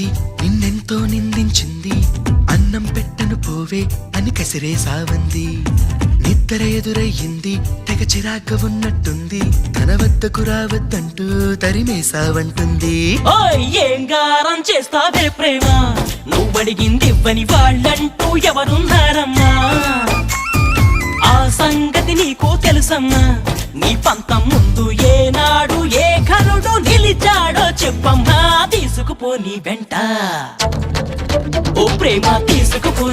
నవ్వించింది నిన్నెంతో నిందించింది అన్నం పెట్టను పోవే అని కసిరేసావంది నిద్ర ఎదురయ్యింది తెగ చిరాగ్గా ఉన్నట్టుంది తన వద్దకు రావద్దంటూ తరిమేసావంటుంది ఏం గారం చేస్తావే ప్రేమ నువ్వడిగింది ఇవ్వని వాళ్ళంటూ ఎవరున్నారమ్మా ఆ సంగతి నీకు తెలుసమ్మా నీ పంతం ముందు ఏనాడు ఏ ఘనుడు నిలిచాడో చెప్పమ్మా తీసుకుపో నీ వెంట ఓ ప్రేమ తీసుకుపో